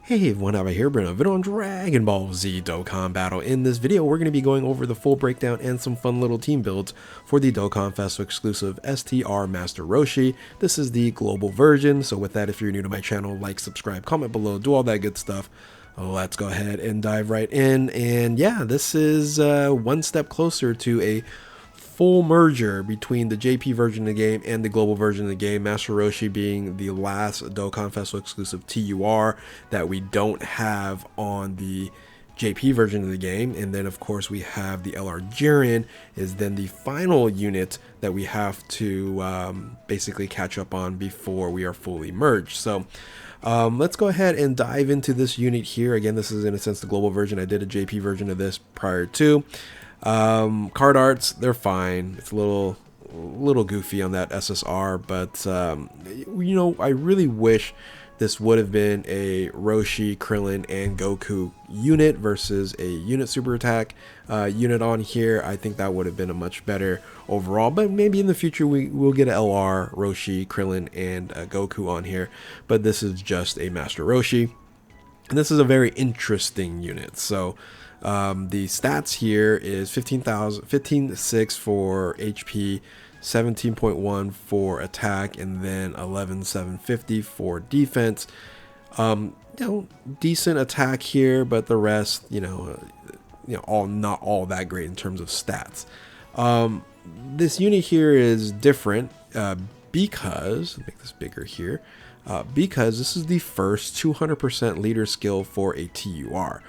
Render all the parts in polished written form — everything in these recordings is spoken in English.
Hey everyone, Abba here, bringing a video on Dragon Ball Z Dokkan Battle. In this video, we're going to be going over the full breakdown and some fun little team builds for the Dokkan Festival exclusive STR Master Roshi. This is the global version, so with that, if you're new to my channel, like, subscribe, comment below, do all that good stuff. Let's go ahead and dive right in, and yeah, this is one step closer to a full merger between the JP version of the game and the global version of the game, Master Roshi being the last Dokkan Festival exclusive TUR that we don't have on the JP version of the game. And then of course we have the LR Jiren is then the final unit that we have to basically catch up on before we are fully merged. So let's go ahead and dive into this unit here. Again, this is in a sense the global version. I did a JP version of this prior to. Card arts, they're fine. It's a little goofy on that SSR, but you know, I really wish this would have been a Roshi, Krillin, and Goku unit versus a unit super attack unit on here. I think that would have been a much better overall, but maybe in the future we'll get an LR, Roshi, Krillin, and Goku on here, but this is just a Master Roshi. And this is a very interesting unit. So the stats here is 15,6 for HP, 17.1 for attack, and then 11,750 for defense. You know, decent attack here, but the rest, all not all that great in terms of stats. This unit here is different because, make this bigger here, because this is the first 200% leader skill for a TUR.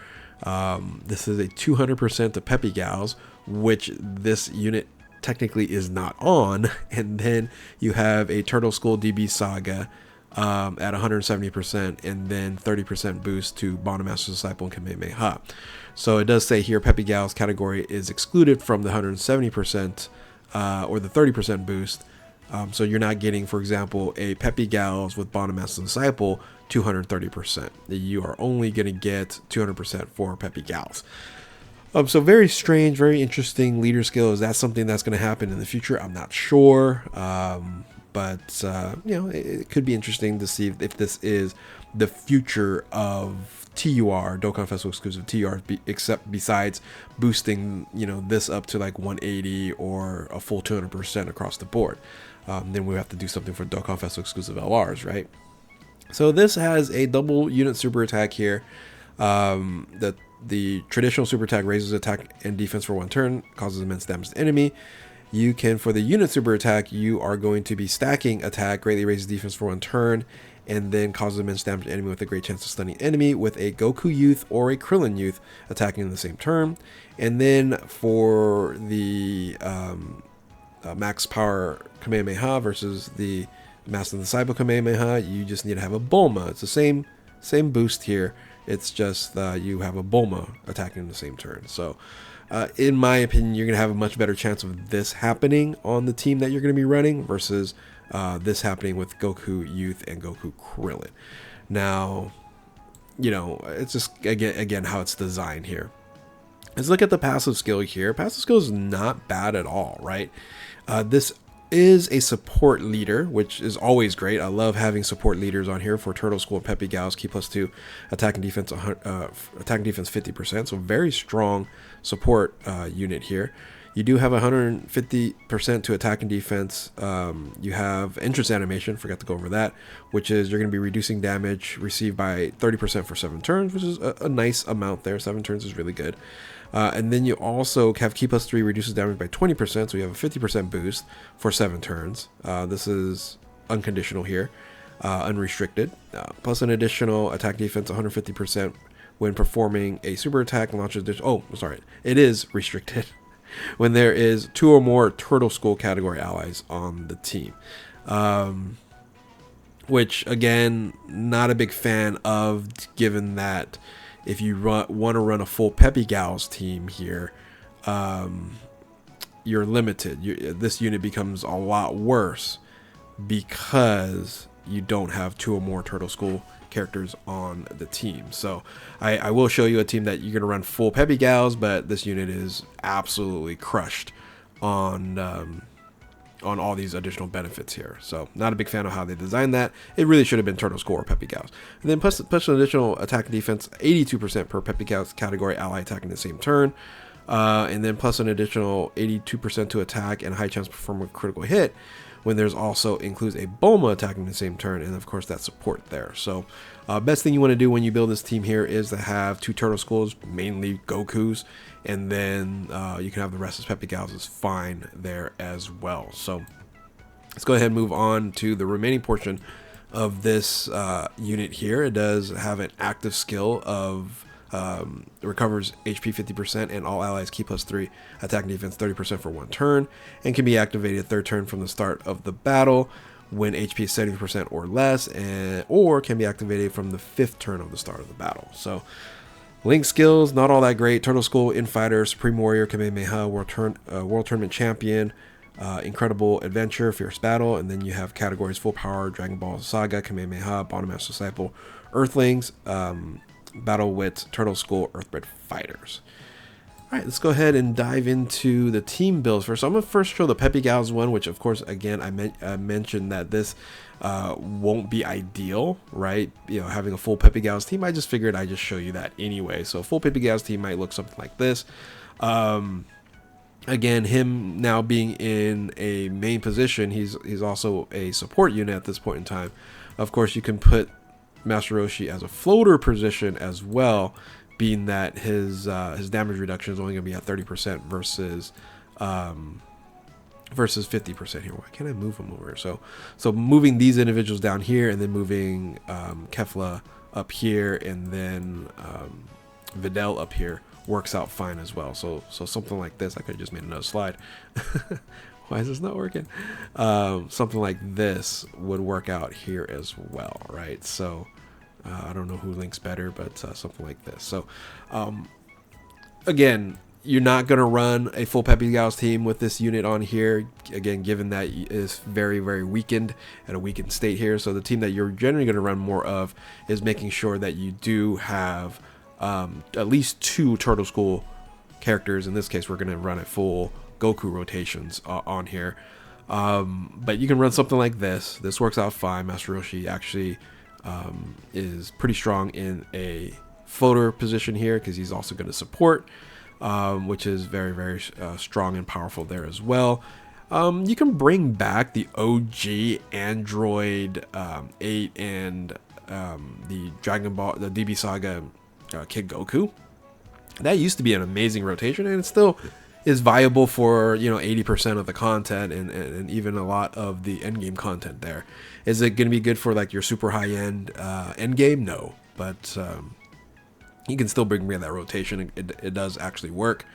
This is a 200% to Peppy Gals, which this unit technically is not on. And then you have a Turtle Skull DB Saga at 170%, and then 30% boost to Bond Master Disciple and Kamehameha. So it does say here Peppy Gals category is excluded from the 170% or the 30% boost. So you're not getting, for example, a Peppy Gals with Bond Master Disciple 230%. You are only going to get 200% for Peppy Gals. So very strange, very interesting leader skill. Is that something that's going to happen in the future? I'm not sure. But you know, it could be interesting to see if this is the future of TUR, Dokkan Festival exclusive TUR, except besides boosting, this up to like 180 or a full 200% across the board. Then we have to do something for Dokkan Festival exclusive LRs, right? So this has a double unit super attack here. The traditional super attack raises attack and defense for one turn, causes immense damage to the enemy. You can, for the unit super attack, you are going to be stacking attack, greatly raises defense for one turn, and then causes immense damage to the enemy with a great chance of stunning enemy with a Goku Youth or a Krillin Youth attacking in the same turn. And then for the max power Kamehameha versus the Master Disciple Kamehameha, you just need to have a Bulma. It's the same boost here. It's just you have a Bulma attacking in the same turn. So in my opinion, you're going to have a much better chance of this happening on the team that you're going to be running versus this happening with Goku Youth and Goku Krillin. Now, it's just, again how it's designed here. Let's look at the passive skill here. Passive skill is not bad at all, right? This is a support leader, which is always great. I love having support leaders on here for Turtle Skull and Peppy Gals. Key +2 attack and defense, attack and defense 50%. So very strong support unit here. You do have 150% to attack and defense. You have entrance animation, forgot to go over that, which is you're going to be reducing damage received by 30% for 7 turns, which is a nice amount there. 7 turns is really good. And then you also have Key +3 reduces damage by 20%, so you have a 50% boost for 7 turns. This is unconditional here, unrestricted, plus an additional attack defense 150% when performing a super attack launches. It is restricted when there is 2 or more Turtle Skull category allies on the team. Which, again, not a big fan of, given that if you want to run a full Peppy Gals team here, you're limited. This unit becomes a lot worse because you don't have 2 or more Turtle Skull characters on the team. So I will show you a team that you're going to run full Peppy Gals, but this unit is absolutely crushed on on all these additional benefits here. So not a big fan of how they designed that. It really should have been Turtle Skull or Peppy Gals. And then plus an additional attack and defense, 82% per Peppy Gals category ally attacking the same turn. And then plus an additional 82% to attack and high chance to perform a critical hit when there's also includes a Bulma attacking the same turn, and of course that support there. So best thing you want to do when you build this team here is to have 2 Turtle Skulls, mainly Goku's, and then you can have the rest as Peppy Gals is fine there as well. So let's go ahead and move on to the remaining portion of this unit here. It does have an active skill of recovers HP 50% and all allies keep +3 attack and defense 30% for 1 turn, and can be activated 3rd turn from the start of the battle when HP is 70% or less, or can be activated from the 5th turn of the start of the battle. So Link skills, not all that great. Turtle Skull, Infighter, Supreme Warrior, Kamehameha, World Tournament Champion, Incredible Adventure, Fierce Battle, and then you have categories Full Power, Dragon Ball Saga, Kamehameha, Bottom Master Disciple, Earthlings, Battle Wits, Turtle Skull, Earthbred Fighters. Alright, let's go ahead and dive into the team builds first. So I'm going to first show the Peppy Gals one, which of course, again, I mentioned that this won't be ideal, right? You know, having a full Peppy Gals team, I just figured I'd just show you that anyway. So a full Peppy Gals team might look something like this. Again, him now being in a main position, he's also a support unit at this point in time. Of course, you can put Master Roshi as a floater position as well, being that his damage reduction is only going to be at 30% versus 50% here. Why can't I move him over? So moving these individuals down here, and then moving Kefla up here, and then Videl up here works out fine as well. So something like this, I could have just made another slide. Why is this not working? Something like this would work out here as well, right? So I don't know who links better, but something like this. So again, you're not going to run a full Peppy Gals team with this unit on here, again, given that it is very, very weakened, at a weakened state here. So the team that you're generally going to run more of is making sure that you do have at least 2 Turtle School characters. In this case, we're going to run a full Goku rotations on here. But you can run something like this. This works out fine. Master Roshi actually is pretty strong in a floater position here, because he's also going to support, which is very, very strong and powerful there as well. You can bring back the OG Android 8 and the Dragon Ball, the DB Saga Kid Goku. That used to be an amazing rotation, and it still is viable for 80% of the content and even a lot of the end game content there. Is it going to be good for like your super high end end game? No, but you can still bring me that rotation. It does actually work.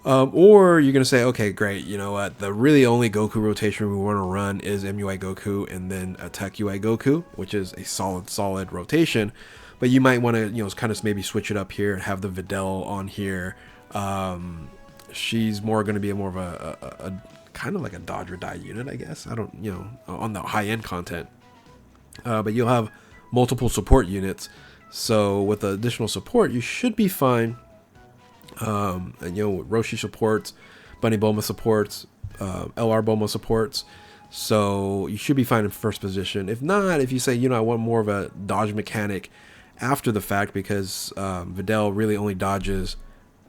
Or you're going to say, okay, great, you know what, the really only Goku rotation we want to run is MUI Goku and then Attack UI Goku, which is a solid rotation. But you might want to, kind of maybe switch it up here and have the Videl on here. She's more going to be more of a kind of like a dodge or die unit, I guess. I don't, on the high end content. But you'll have multiple support units. So with the additional support, you should be fine. And Roshi supports, Bunny Bulma supports, LR Bulma supports. So you should be fine in first position. If not, if you say, I want more of a dodge mechanic after the fact, because Videl really only dodges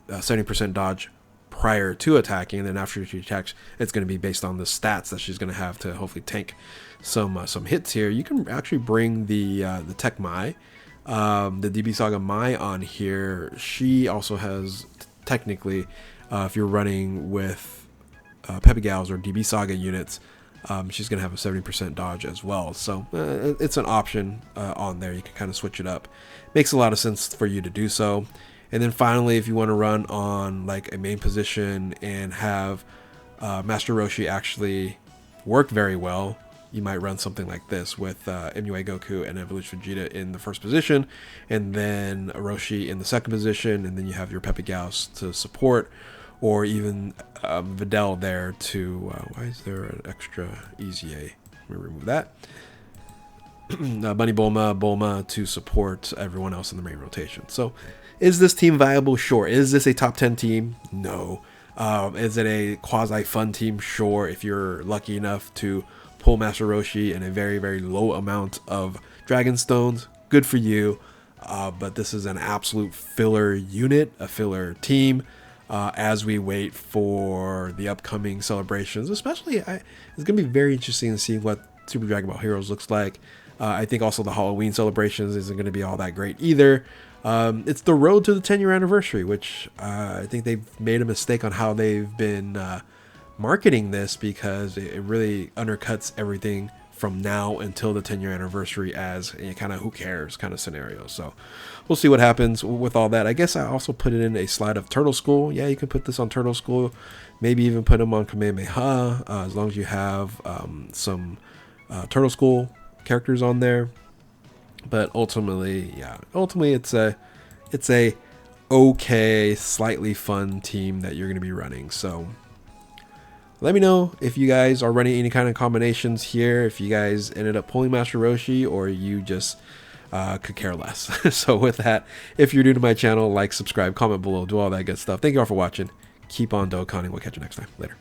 70% dodge prior to attacking, and then after she attacks, it's going to be based on the stats that she's going to have to hopefully tank some hits here. You can actually bring the Tech Mai, the DB Saga Mai on here. She also has technically, if you're running with Peppy Gals or DB Saga units, she's going to have a 70% dodge as well. So it's an option on there. You can kind of switch it up. Makes a lot of sense for you to do so. And then finally, if you want to run on like a main position and have Master Roshi actually work very well, you might run something like this with MUI Goku and Evolution Vegeta in the first position, and then Roshi in the second position, and then you have your Peppy Gals to support, or even Videl there to... why is there an extra easy A? Let me remove that. Bunny Bulma to support everyone else in the main rotation. So is this team viable? Sure. Is this a top 10 team? No. Is it a quasi fun team? Sure, if you're lucky enough to pull Master Roshi and a very, very low amount of Dragon Stones, good for you. But this is an absolute filler unit, a filler team, as we wait for the upcoming celebrations. Especially, it's going to be very interesting to see what Super Dragon Ball Heroes looks like. I think also the Halloween celebrations isn't going to be all that great either. It's the road to the 10-year anniversary, which I think they've made a mistake on how they've been marketing this, because it really undercuts everything from now until the 10-year anniversary as a kind of who cares kind of scenario. So we'll see what happens with all that. I guess I also put it in a slide of Turtle School. Yeah, you can put this on Turtle School, maybe even put them on Kamehameha, as long as you have some Turtle School characters on there. But ultimately, yeah, it's a okay, slightly fun team that you're going to be running. So let me know if you guys are running any kind of combinations here, if you guys ended up pulling Master Roshi, or you just could care less. So with that, if you're new to my channel, like, subscribe, comment below, do all that good stuff. Thank you all for watching. Keep on Dokkaning. We'll catch you next time. Later.